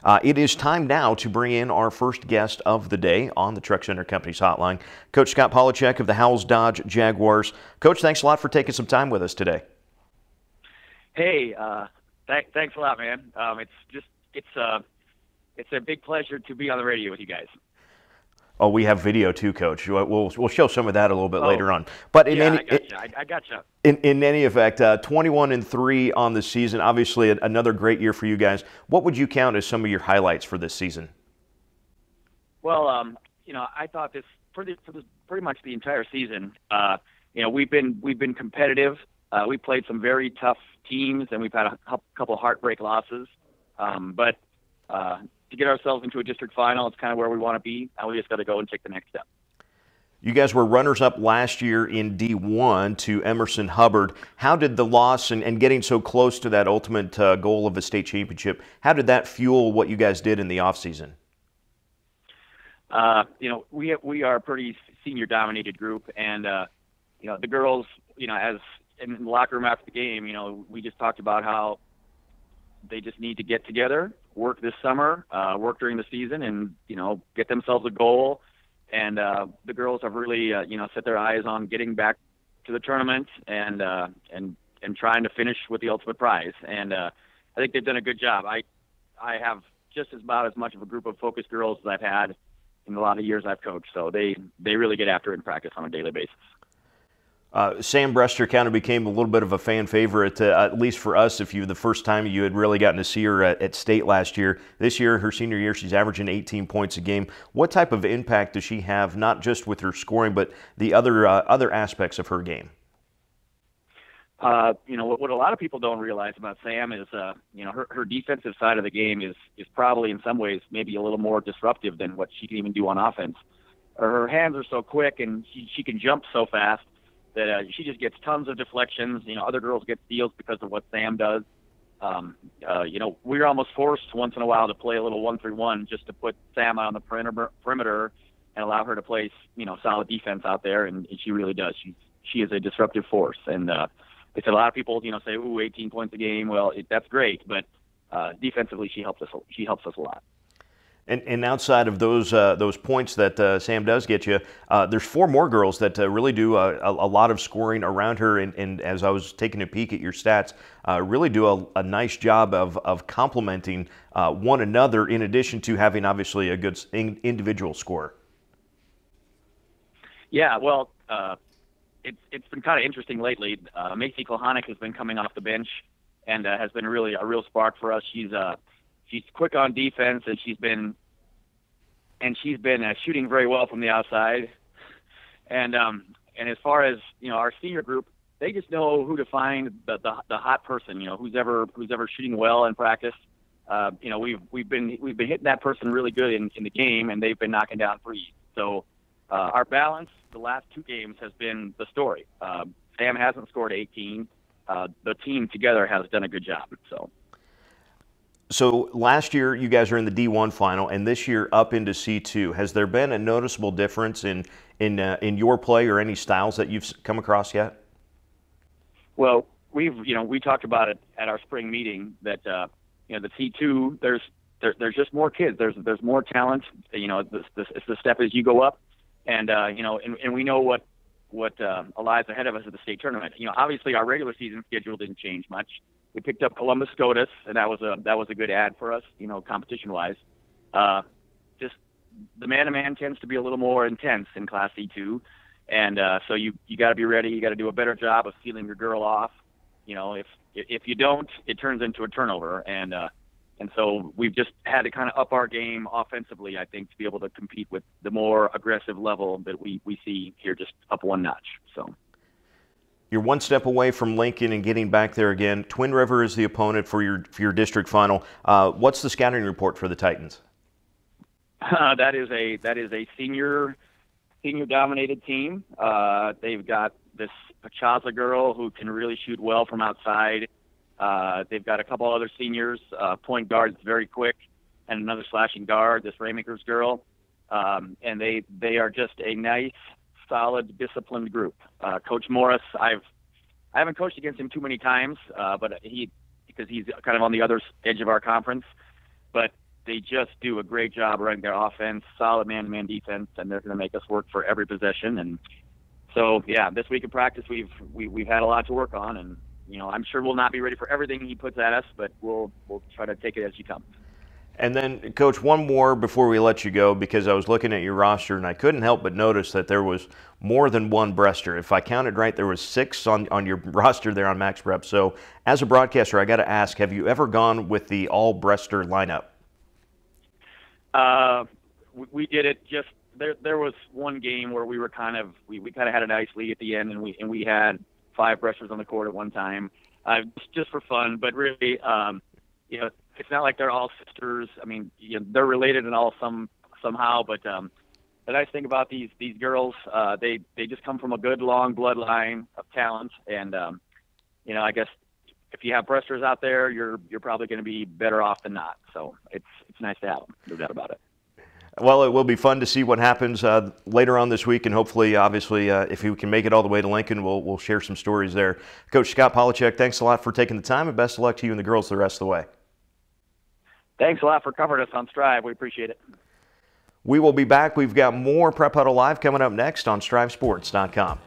It is time now to bring in our first guest of the day on the Truck Center Company's hotline, Coach Scott Polacek of the Howells-Dodge Jaguars. Coach, thanks a lot for taking some time with us today. Hey, thanks a lot, man. It's a big pleasure to be on the radio with you guys. Oh, we have video too, Coach. We'll show some of that a little bit later on. But I gotcha. In any effect, 21-3 on the season. Obviously, another great year for you guys. What would you count as some of your highlights for this season? Well, I thought this for pretty much the entire season. We've been competitive. We played some very tough teams, and we've had a couple heartbreak losses. But to get ourselves into a district final, it's kind of where we want to be. Now we just got to go and take the next step. You guys were runners-up last year in D1 to Emerson Hubbard. How did the loss and getting so close to that ultimate goal of a state championship, how did that fuel what you guys did in the offseason? We are a pretty senior-dominated group, and the girls, as in the locker room after the game, we just talked about how they just need to get together, work this summer, work during the season, and get themselves a goal. And the girls have really set their eyes on getting back to the tournament and trying to finish with the ultimate prize. And I think they've done a good job. I have just about as much of a group of focused girls as I've had in a lot of years I've coached. So they really get after it in practice on a daily basis. Sam Brester kind of became a little bit of a fan favorite, at least for us, the first time you had really gotten to see her at state last year. This year, her senior year, she's averaging 18 points a game. What type of impact does she have, not just with her scoring, but the other aspects of her game? What a lot of people don't realize about Sam is, her defensive side of the game is probably in some ways maybe a little more disruptive than what she can even do on offense. Her hands are so quick and she can jump so fast that she just gets tons of deflections. Other girls get steals because of what Sam does. We're almost forced once in a while to play a little 1-3-1 just to put Sam out on the perimeter and allow her to play, solid defense out there, and she really does. She is a disruptive force, and it's a lot of people, say, "Ooh, 18 points a game." Well, that's great, but defensively, she helps us a lot. And outside of those points that Sam does get you, there's four more girls that really do a lot of scoring around her. And as I was taking a peek at your stats, really do a nice job of complementing one another, in addition to having obviously a good individual score. Yeah, well, it's been kind of interesting lately. Macy Kohanic has been coming off the bench and has been really a real spark for us. She's quick on defense, and she's been shooting very well from the outside. And as far as our senior group, they just know who to find the hot person. Who's ever shooting well in practice. We've been hitting that person really good in the game, and they've been knocking down threes. So our balance the last two games has been the story. Sam hasn't scored 18. The team together has done a good job. So last year you guys are in the D1 final, and this year up into C2. Has there been a noticeable difference in your play or any styles that you've come across yet? Well, we talked about it at our spring meeting that the C2 there's just more kids. There's more talent. It's the step as you go up, and we know what lies ahead of us at the state tournament. Obviously our regular season schedule didn't change much. We picked up Columbus SCOTUS, and that was a good ad for us, competition-wise. Just the man-to-man tends to be a little more intense in Class C2, and so you got to be ready. You got to do a better job of sealing your girl off. If you don't, it turns into a turnover, and so we've just had to kind of up our game offensively, I think, to be able to compete with the more aggressive level that we see here, just up one notch. So. You're one step away from Lincoln and getting back there again. Twin River is the opponent for your district final. What's the scouting report for the Titans? That is a senior dominated team. They've got this Pachaza girl who can really shoot well from outside. They've got a couple other seniors, point guard that's very quick, and another slashing guard, this Raymakers girl. And they are just a nice, solid, disciplined group. Coach Morris, I haven't coached against him too many times, but because he's kind of on the other edge of our conference. But they just do a great job running their offense, solid man-to-man defense, and they're going to make us work for every possession. And so, yeah, this week in practice, we've had a lot to work on, and I'm sure we'll not be ready for everything he puts at us, but we'll try to take it as he comes. And then, Coach, one more before we let you go, because I was looking at your roster and I couldn't help but notice that there was more than one breaster. If I counted right, there was 6 on your roster there on Max Prep. So, as a broadcaster, I got to ask: have you ever gone with the all-breaster lineup? We did it just there was one game where we were kind of had a nice lead at the end, and we had 5 breasters on the court at one time, just for fun. But really, it's not like they're all sisters. I mean, they're related and all somehow. But the nice thing about these girls, they just come from a good long bloodline of talent, and I guess if you have breasters out there, you're probably going to be better off than not. So it's nice to have them. No doubt about it. Well, it will be fun to see what happens later on this week, and hopefully, obviously, if we can make it all the way to Lincoln, we'll share some stories there. Coach Scott Polacek, thanks a lot for taking the time, and best of luck to you and the girls the rest of the way. Thanks a lot for covering us on Strive. We appreciate it. We will be back. We've got more Prep Huddle Live coming up next on StriveSports.com.